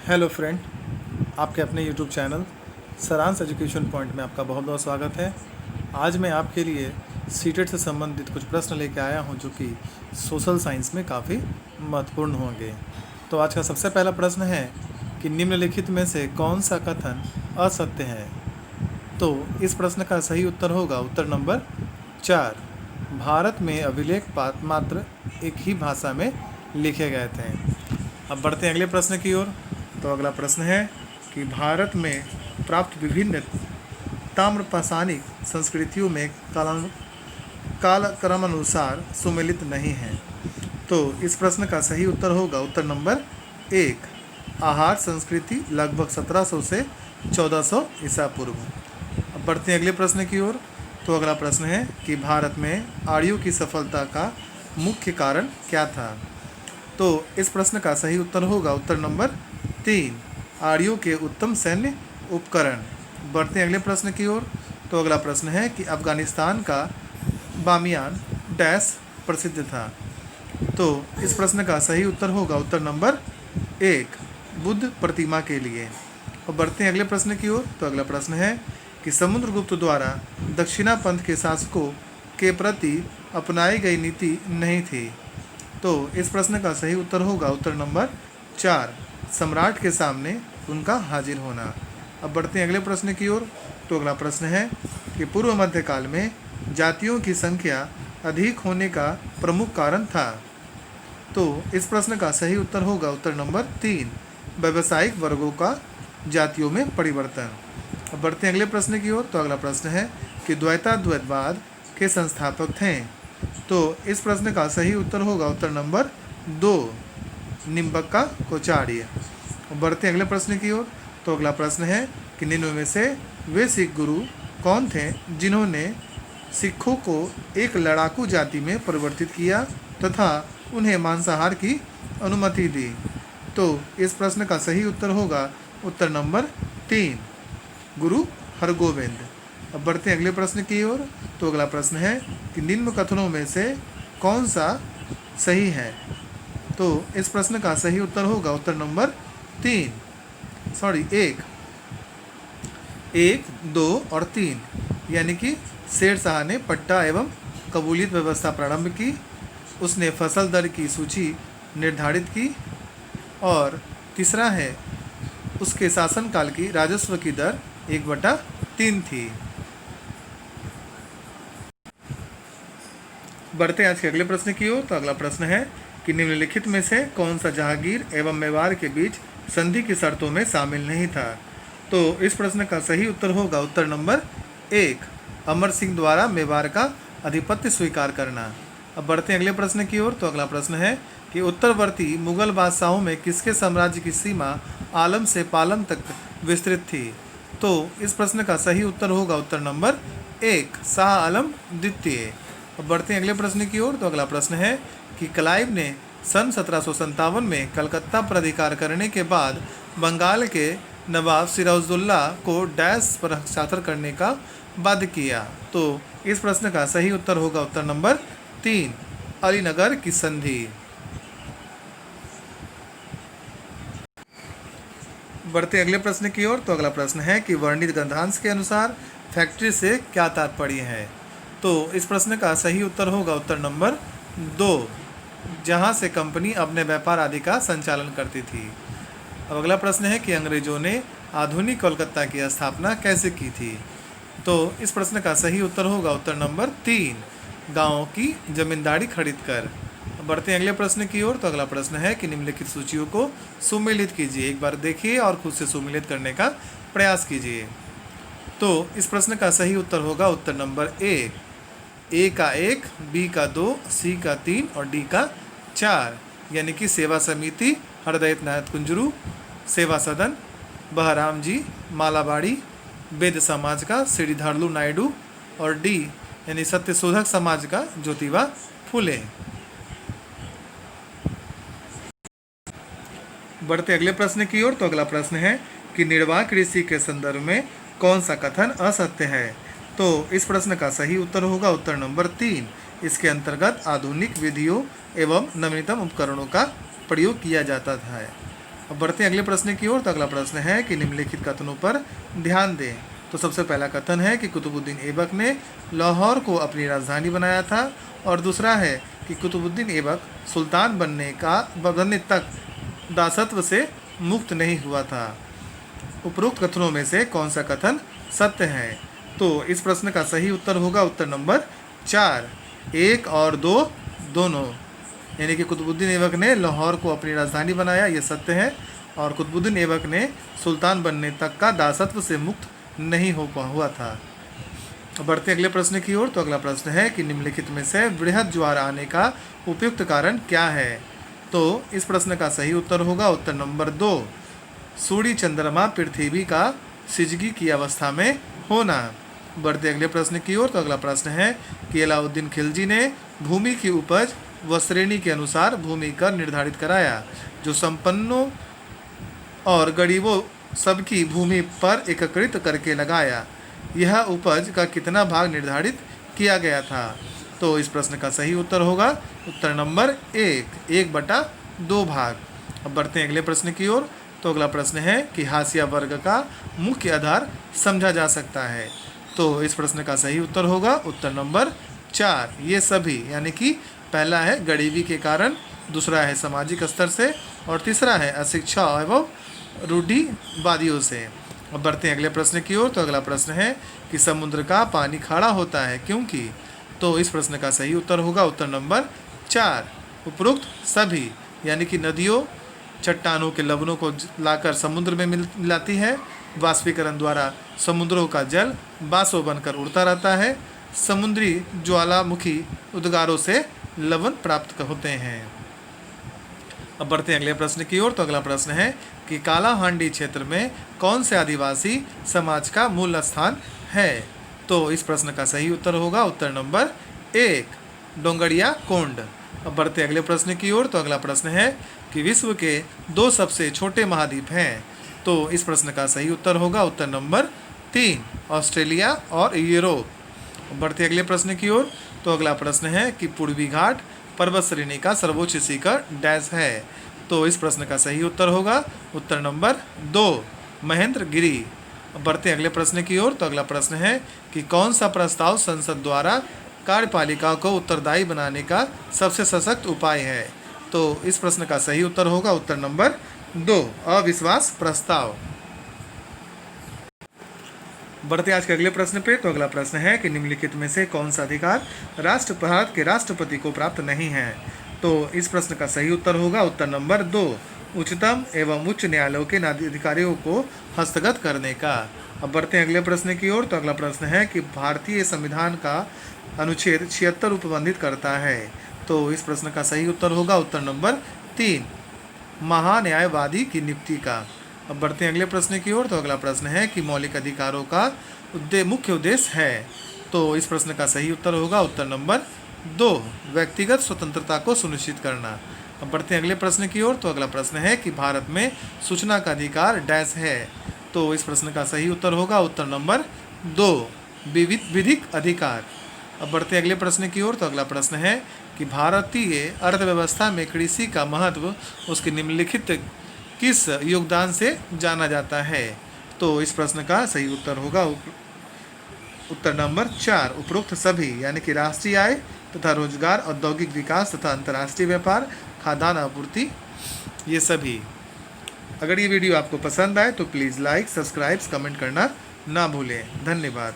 Hello friend, आपके अपने YouTube channel सारांश एजुकेशन पॉइंट में आपका बहुत बहुत स्वागत है। आज मैं आपके लिए सीटेट से संबंधित कुछ प्रश्न लेकर आया हूं जो कि सोशल साइंस में काफ़ी महत्वपूर्ण होंगे। तो आज का सबसे पहला प्रश्न है कि निम्नलिखित में से कौन सा कथन असत्य है। तो इस प्रश्न का सही उत्तर होगा उत्तर नंबर 4। भारत में अभिलेख मात्र एक ही भाषा में लिखे गए थे। अब बढ़ते हैं अगले प्रश्न की ओर। तो अगला प्रश्न है कि भारत में प्राप्त विभिन्न ताम्रपाषाणिक संस्कृतियों में कालक्रमानुसार सुमेलित नहीं है। तो इस प्रश्न का सही उत्तर होगा उत्तर नंबर 1। आहार संस्कृति लगभग 1700 से 1400 ईसा पूर्व। अब बढ़ते हैं अगले प्रश्न की ओर। तो अगला प्रश्न है कि भारत में आर्यों की सफलता का मुख्य कारण क्या था। तो इस प्रश्न का सही उत्तर होगा उत्तर नंबर 3। आर्यों के उत्तम सैन्य उपकरण। बढ़ते हैं अगले प्रश्न की ओर। तो अगला प्रश्न है कि अफगानिस्तान का बामियान डैश प्रसिद्ध था। तो इस प्रश्न का सही उत्तर होगा उत्तर नंबर 1 बुद्ध प्रतिमा के लिए। और बढ़ते हैं अगले प्रश्न की ओर। तो अगला प्रश्न है कि समुद्रगुप्त द्वारा दक्षिणा पंथ के शासकों के प्रति अपनाई गई नीति नहीं थी। तो इस प्रश्न का सही उत्तर होगा उत्तर नंबर 4 सम्राट के सामने उनका हाजिर होना। अब बढ़ते हैं अगले प्रश्न की ओर। तो अगला प्रश्न है कि पूर्व मध्यकाल में जातियों की संख्या अधिक होने का प्रमुख कारण था। तो इस प्रश्न का सही उत्तर होगा उत्तर नंबर 3 व्यावसायिक वर्गों का जातियों में परिवर्तन। अब बढ़ते हैं अगले प्रश्न की ओर। तो अगला प्रश्न है कि द्वैताद्वैतवाद के संस्थापक थे। तो इस प्रश्न का सही उत्तर होगा उत्तर नंबर 2 निम्बक्काचार्य। बढ़ते हैं अगले प्रश्न की ओर। तो अगला प्रश्न है कि निम्न में से वे सिख गुरु कौन थे जिन्होंने सिखों को एक लड़ाकू जाति में परिवर्तित किया तथा उन्हें मांसाहार की अनुमति दी। तो इस प्रश्न का सही उत्तर होगा उत्तर नंबर 3 गुरु हरगोविंद। अब बढ़ते हैं अगले प्रश्न की ओर। तो अगला प्रश्न है कि निम्न कथनों में से कौन सा सही है। तो इस प्रश्न का सही उत्तर होगा उत्तर नंबर 1, 2 और 3। यानी कि शेर शाह ने पट्टा एवं कबूलियत व्यवस्था प्रारंभ की, उसने फसल दर की सूची निर्धारित की, और तीसरा है उसके शासनकाल की राजस्व की दर 1/3 थी। बढ़ते हैं आज के अगले प्रश्न की ओर। तो अगला प्रश्न है कि निम्नलिखित में से कौन सा जहांगीर एवं मेवाड़ के बीच संधि की शर्तों में शामिल नहीं था। तो इस प्रश्न का सही उत्तर होगा उत्तर नंबर 1 अमर सिंह द्वारा मेवाड़ का आधिपत्य स्वीकार करना। अब बढ़ते हैं अगले प्रश्न की ओर। तो अगला प्रश्न है कि उत्तरवर्ती मुगल बादशाहों में किसके साम्राज्य की सीमा आलम से पालम तक विस्तृत थी। तो इस प्रश्न का सही उत्तर होगा उत्तर नंबर 1 शाह आलम द्वितीय। अब बढ़ते हैं अगले प्रश्न की ओर। तो अगला प्रश्न है कि क्लाइव ने सन 1757 में कलकत्ता पर अधिकार करने के बाद बंगाल के नवाब सिराजुद्दौला को डैश पर हस्ताक्षर करने का बाध्य किया। तो इस प्रश्न का सही उत्तर होगा उत्तर नंबर 3 अलीनगर की संधि। बढ़ते अगले प्रश्न की ओर। तो अगला प्रश्न है कि वर्णित ग्रंथांश के अनुसार फैक्ट्री से क्या तात्पर्य है। तो इस प्रश्न का सही उत्तर होगा उत्तर नंबर 2 जहां से कंपनी अपने व्यापार आदि का संचालन करती थी। अब अगला प्रश्न है कि अंग्रेजों ने आधुनिक कोलकाता की स्थापना कैसे की थी। तो इस प्रश्न का सही उत्तर होगा उत्तर नंबर 3 गाँव की जमींदारी खरीद कर। बढ़ते हैं अगले प्रश्न की ओर। तो अगला प्रश्न है कि निम्नलिखित सूचियों को सुमेलित कीजिए। एक बार देखिए और खुद से सुमेलित करने का प्रयास कीजिए। तो इस प्रश्न का सही उत्तर होगा उत्तर नंबर 1 ए का 1, बी का 2, सी का 3 और डी का 4। यानी कि सेवा समिति हरदयत नाथ कुंजरू, सेवा सदन बहराम जी मालाबाड़ी, वेद समाज का श्रीधरलू नायडू और डी यानी सत्यशोधक समाज का ज्योतिबा फुले। बढ़ते अगले प्रश्न की ओर। तो अगला प्रश्न है कि निर्वाह कृषि के संदर्भ में कौन सा कथन असत्य है। तो इस प्रश्न का सही उत्तर होगा उत्तर नंबर 3 इसके अंतर्गत आधुनिक विधियों एवं नवीनतम उपकरणों का प्रयोग किया जाता है। अब बढ़ते हैं अगले प्रश्न की ओर। तो अगला प्रश्न है कि निम्नलिखित कथनों पर ध्यान दें। तो सबसे पहला कथन है कि कुतुबुद्दीन ऐबक ने लाहौर को अपनी राजधानी बनाया था, और दूसरा है कि कुतुबुद्दीन ऐबक सुल्तान बनने तक दासत्व से मुक्त नहीं हुआ था। उपरोक्त कथनों में से कौन सा कथन सत्य है? तो इस प्रश्न का सही उत्तर होगा उत्तर नंबर 4, 1 और 2 दोनों। यानी कि कुतुबुद्दीन ऐबक ने लाहौर को अपनी राजधानी बनाया, यह सत्य है, और कुतुबुद्दीन ऐबक ने सुल्तान बनने तक का दासत्व से मुक्त नहीं हुआ था। बढ़ते अगले प्रश्न की ओर। तो अगला प्रश्न है कि निम्नलिखित में से बृहद ज्वार आने का उपयुक्त कारण क्या है? तो इस प्रश्न का सही उत्तर होगा उत्तर नंबर 2, सूर्य चंद्रमा पृथ्वी का सिजगी की अवस्था में होना। बढ़ते अगले प्रश्न की ओर। तो अगला प्रश्न है कि अलाउद्दीन खिलजी ने भूमि की उपज व श्रेणी के अनुसार भूमि कर निर्धारित कराया, जो संपन्नों और गरीबों सबकी भूमि पर एकत्रित करके लगाया। यह उपज का कितना भाग निर्धारित किया गया था? तो इस प्रश्न का सही उत्तर होगा उत्तर नंबर 1/2 भाग। अब बढ़ते हैं अगले प्रश्न की ओर। तो अगला प्रश्न है कि हाशिया वर्ग का मुख्य आधार समझा जा सकता है। तो इस प्रश्न का सही उत्तर होगा उत्तर नंबर 4, ये सभी। यानी कि पहला है गरीबी के कारण, दूसरा है सामाजिक स्तर से, और तीसरा है अशिक्षा एवं रूढ़िवादियों से। अब बढ़ते हैं अगले प्रश्न की ओर। तो अगला प्रश्न है कि समुद्र का पानी खारा होता है क्योंकि? तो इस प्रश्न का सही उत्तर होगा उत्तर नंबर 4, उपरोक्त सभी। यानी कि नदियों चट्टानों के लवणों को लाकर समुद्र में मिलाती है, वाष्पीकरण द्वारा समुद्रों का जल बाष्प बनकर उड़ता रहता है, समुद्री ज्वालामुखी उद्गारों से लवण प्राप्त होते हैं। अब बढ़ते हैं अगले प्रश्न की ओर। तो अगला प्रश्न है कि कालाहांडी क्षेत्र में कौन से आदिवासी समाज का मूल स्थान है? तो इस प्रश्न का सही उत्तर होगा उत्तर नंबर 1, डोंगरिया कोंड। अब बढ़ते अगले प्रश्न की ओर। तो अगला प्रश्न है कि विश्व के 2 सबसे छोटे महाद्वीप हैं। तो इस प्रश्न का सही उत्तर होगा उत्तर नंबर 3, ऑस्ट्रेलिया और यूरोप। बढ़ते अगले प्रश्न की ओर। तो अगला प्रश्न है कि पूर्वी घाट पर्वत श्रेणी का सर्वोच्च शिखर डैश है। तो इस प्रश्न का सही उत्तर होगा उत्तर नंबर 2, महेंद्रगिरी। बढ़ते अगले प्रश्न की ओर। तो अगला प्रश्न है कि कौन सा प्रस्ताव संसद द्वारा कार्यपालिका को उत्तरदायी बनाने का सबसे सशक्त उपाय है? तो इस प्रश्न का सही उत्तर होगा उत्तर नंबर 2, अविश्वास प्रस्ताव। बढ़ते आज के अगले प्रश्न पे। तो अगला प्रश्न है कि निम्नलिखित में से कौन सा अधिकार भारत के राष्ट्रपति को प्राप्त नहीं है? तो इस प्रश्न का सही उत्तर होगा उत्तर नंबर 2, उच्चतम एवं उच्च न्यायालयों के अधिकारियों को हस्तगत करने का। अब बढ़ते हैं अगले प्रश्न की ओर। तो अगला प्रश्न है कि भारतीय संविधान का अनुच्छेद 76 उपबंधित करता है। तो इस प्रश्न का सही उत्तर होगा उत्तर नंबर 3, महान्यायवादी की नियुक्ति का। अब बढ़ते हैं अगले प्रश्न की ओर। तो अगला प्रश्न है कि मौलिक अधिकारों का मुख्य उद्देश्य है। तो इस प्रश्न का सही उत्तर होगा उत्तर नंबर 2, व्यक्तिगत स्वतंत्रता को सुनिश्चित करना। अब बढ़ते हैं अगले प्रश्न की ओर। तो अगला प्रश्न है कि भारत में सूचना का अधिकार डैश है। तो इस प्रश्न का सही उत्तर होगा उत्तर नंबर 2, विधिक अधिकार। अब बढ़ते हैं अगले प्रश्न की ओर। तो अगला प्रश्न है कि भारतीय अर्थव्यवस्था में कृषि का महत्व उसके निम्नलिखित किस योगदान से जाना जाता है? तो इस प्रश्न का सही उत्तर होगा उत्तर नंबर 4, उपरोक्त सभी। यानी कि राष्ट्रीय आय तथा रोजगार, औद्योगिक विकास तथा अंतर्राष्ट्रीय व्यापार, खाद्यान्न आपूर्ति, ये सभी। अगर ये वीडियो आपको पसंद आए तो प्लीज़ लाइक, सब्सक्राइब, कमेंट करना ना भूलें। धन्यवाद।